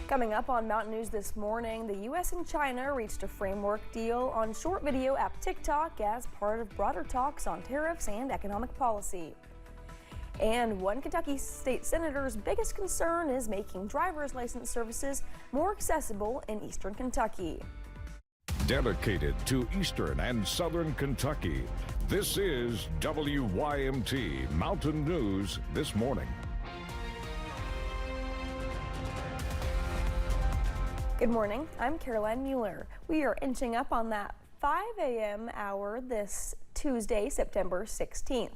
Coming up on Mountain News this morning, the U.S. and China reached a framework deal on short video app TikTok as part of broader talks on tariffs and economic policy. And one Kentucky state senator's biggest concern is making driver's license services more accessible in eastern Kentucky. Dedicated to eastern and southern Kentucky, this is WYMT Mountain News this morning. Good morning, I'm Caroline Mueller. We are inching up on that 5 a.m. hour this Tuesday, September 16th.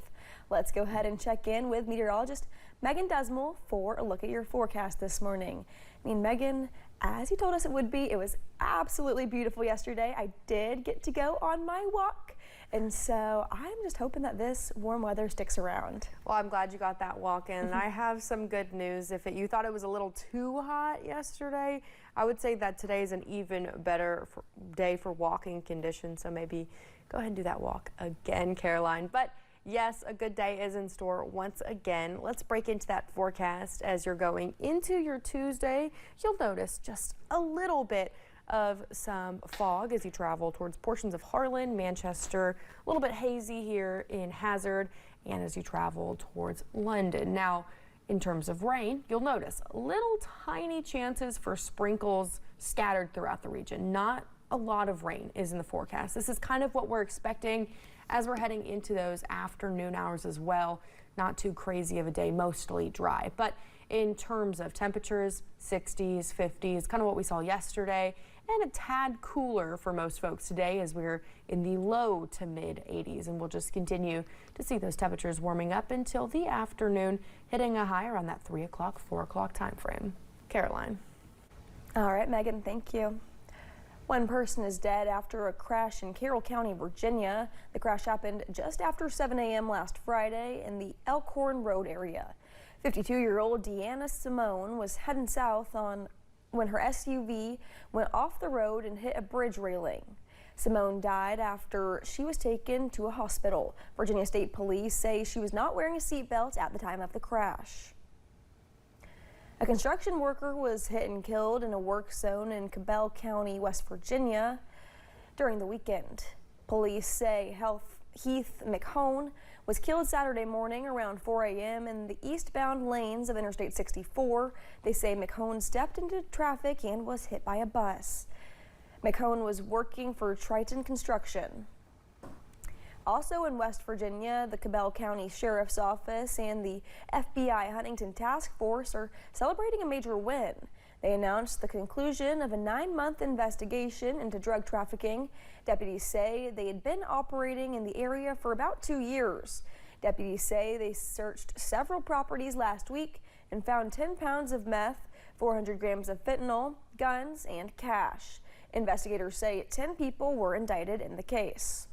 Let's go ahead and check in with meteorologist Megan Desmel for a look at your forecast this morning. Megan, as you told us it would be, it was absolutely beautiful yesterday. I did get to go on my walk, and so I'm just hoping that this warm weather sticks around. Well, I'm glad you got that walk in. I have some good news. If you thought it was a little too hot yesterday, I would say that today is an even better day for walking conditions, so maybe go ahead and do that walk again, Caroline. But yes, a good day is in store once again. Let's break into that forecast. As you're going into your Tuesday, you'll notice just a little bit of some fog as you travel towards portions of Harlan, Manchester, a little bit hazy here in Hazard, and as you travel towards London. Now, in terms of rain, you'll notice little tiny chances for sprinkles scattered throughout the region. Not a lot of rain is in the forecast. This is kind of what we're expecting as we're heading into those afternoon hours as well. Not too crazy of a day, mostly dry. But in terms of temperatures, 60s, 50s, kind of what we saw yesterday, and a tad cooler for most folks today as we're in the low to mid 80s. And we'll just continue to see those temperatures warming up until the afternoon, hitting a high around that 3 o'clock, 4 o'clock time frame. Caroline. All right, Megan, thank you. One person is dead after a crash in Carroll County, Virginia. The crash happened just after 7 a.m. last Friday in the Elkhorn Road area. 52-year-old Deanna Simone was heading south when her SUV went off the road and hit a bridge railing. Simone died after she was taken to a hospital. Virginia State Police say she was not wearing a seatbelt at the time of the crash. A construction worker was hit and killed in a work zone in Cabell County, West Virginia during the weekend. Police say Heath McHone was killed Saturday morning around 4 a.m. in the eastbound lanes of Interstate 64. They say McHone stepped into traffic and was hit by a bus. McHone was working for Triton Construction. Also in West Virginia, the Cabell County Sheriff's Office and the FBI Huntington Task Force are celebrating a major win. They announced the conclusion of a 9-month investigation into drug trafficking. Deputies say they had been operating in the area for about 2 years. Deputies say they searched several properties last week and found 10 pounds of meth, 400 grams of fentanyl, guns, and cash. Investigators say 10 people were indicted in the case.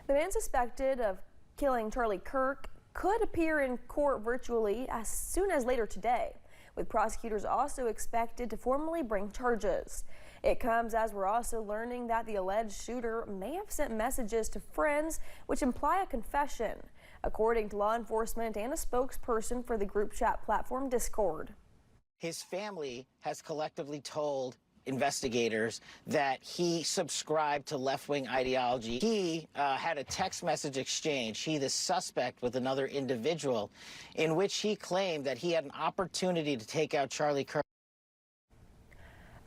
The man suspected of killing Charlie Kirk could appear in court virtually as soon as later today, with prosecutors also expected to formally bring charges. It comes as we're also learning that the alleged shooter may have sent messages to friends which imply a confession, according to law enforcement and a spokesperson for the group chat platform Discord. His family has collectively told investigators that he subscribed to left-wing ideology. He had a text message exchange, the suspect, with another individual, in which he claimed that he had an opportunity to take out Charlie Kirk.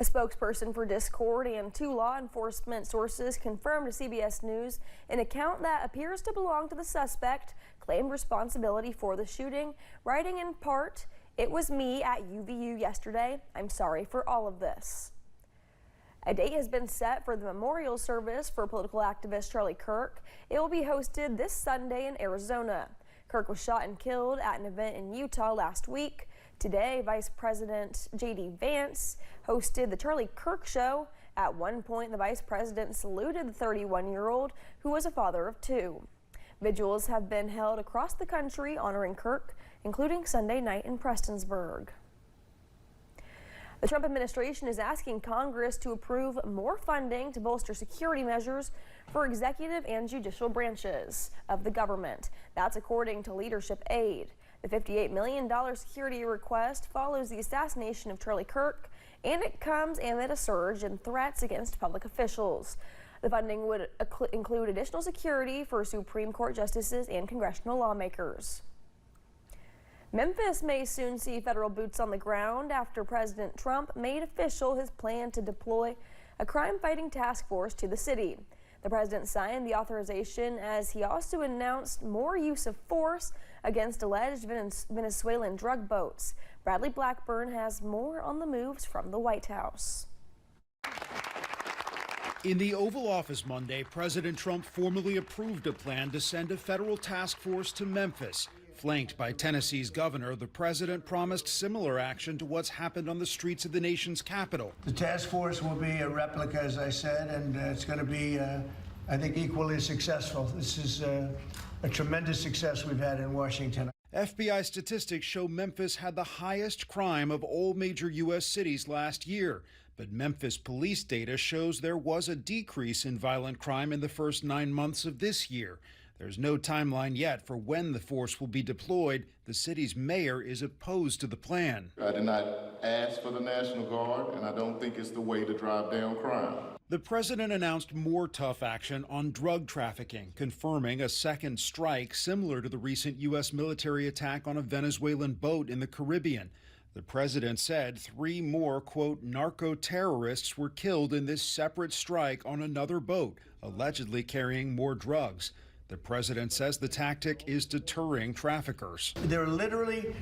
A spokesperson for Discord and 2 law enforcement sources confirmed to CBS News an account that appears to belong to the suspect claimed responsibility for the shooting, writing in part, "It was me at UVU yesterday. I'm sorry for all of this." A date has been set for the memorial service for political activist Charlie Kirk. It will be hosted this Sunday in Arizona. Kirk was shot and killed at an event in Utah last week. Today, Vice President J.D. Vance hosted the Charlie Kirk Show. At one point, the Vice President saluted the 31-year-old, who was a father of 2. Vigils have been held across the country honoring Kirk, including Sunday night in Prestonsburg. The Trump administration is asking Congress to approve more funding to bolster security measures for executive and judicial branches of the government. That's according to leadership aid. The $58 million security request follows the assassination of Charlie Kirk, and it comes amid a surge in threats against public officials. The funding would include additional security for Supreme Court justices and congressional lawmakers. Memphis may soon see federal boots on the ground after President Trump made official his plan to deploy a crime-fighting task force to the city. The president signed the authorization as he also announced more use of force against alleged Venezuelan drug boats. Bradley Blackburn has more on the moves from the White House. In the Oval Office Monday, President Trump formally approved a plan to send a federal task force to Memphis. Flanked by Tennessee's governor, the president promised similar action to what's happened on the streets of the nation's capital. The task force will be a replica, as I said, and it's going to be, I think, equally successful. This is a tremendous success we've had in Washington. FBI statistics show Memphis had the highest crime of all major U.S. cities last year. But Memphis police data shows there was a decrease in violent crime in the first 9 months of this year. There's no timeline yet for when the force will be deployed. The city's mayor is opposed to the plan. I did not ask for the National Guard, and I don't think it's the way to drive down crime. The president announced more tough action on drug trafficking, confirming a second strike similar to the recent U.S. military attack on a Venezuelan boat in the Caribbean. The president said 3 more, quote, narco-terrorists were killed in this separate strike on another boat, allegedly carrying more drugs. The president says the tactic is deterring traffickers. There are literally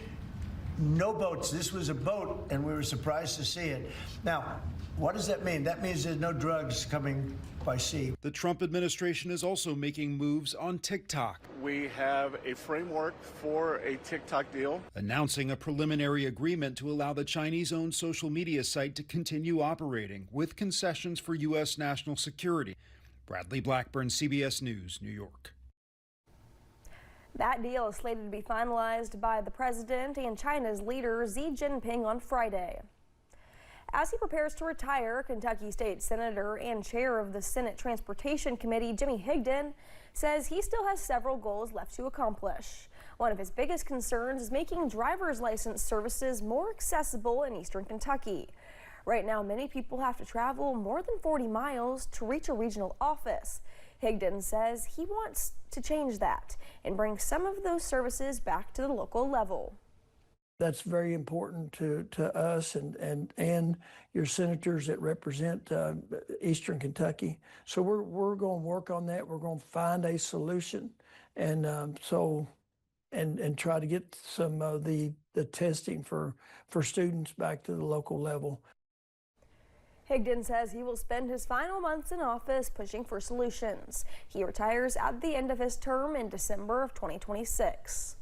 no boats. This was a boat, and we were surprised to see it. Now, what does that mean? That means there's no drugs coming by sea. The Trump administration is also making moves on TikTok. We have a framework for a TikTok deal. Announcing a preliminary agreement to allow the Chinese-owned social media site to continue operating with concessions for U.S. national security. Bradley Blackburn, CBS News, New York. That deal is slated to be finalized by the president and China's leader Xi Jinping on Friday. As he prepares to retire, Kentucky State Senator and Chair of the Senate Transportation Committee, Jimmy Higdon, says he still has several goals left to accomplish. One of his biggest concerns is making driver's license services more accessible in eastern Kentucky. Right now, many people have to travel more than 40 miles to reach a regional office. Higdon says he wants to change that and bring some of those services back to the local level. That's very important to us and your senators that represent Eastern Kentucky. So we're going to work on that. We're going to find a solution and try to get some of the testing for students back to the local level. Higdon says he will spend his final months in office pushing for solutions. He retires at the end of his term in December of 2026.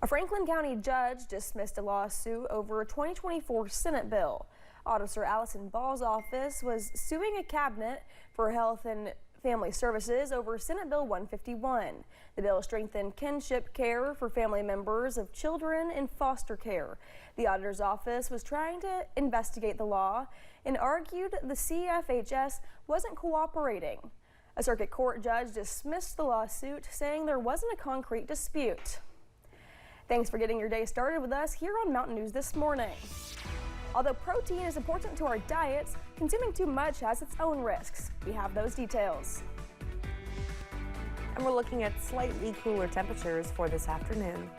A Franklin County judge dismissed a lawsuit over a 2024 Senate bill. Officer Allison Ball's office was suing a cabinet for health and family services over Senate Bill 151. The bill strengthened kinship care for family members of children in foster care. The auditor's office was trying to investigate the law and argued the CFHS wasn't cooperating. A circuit court judge dismissed the lawsuit, saying there wasn't a concrete dispute. Thanks for getting your day started with us here on Mountain News This Morning. Although protein is important to our diets, consuming too much has its own risks. We have those details. And we're looking at slightly cooler temperatures for this afternoon.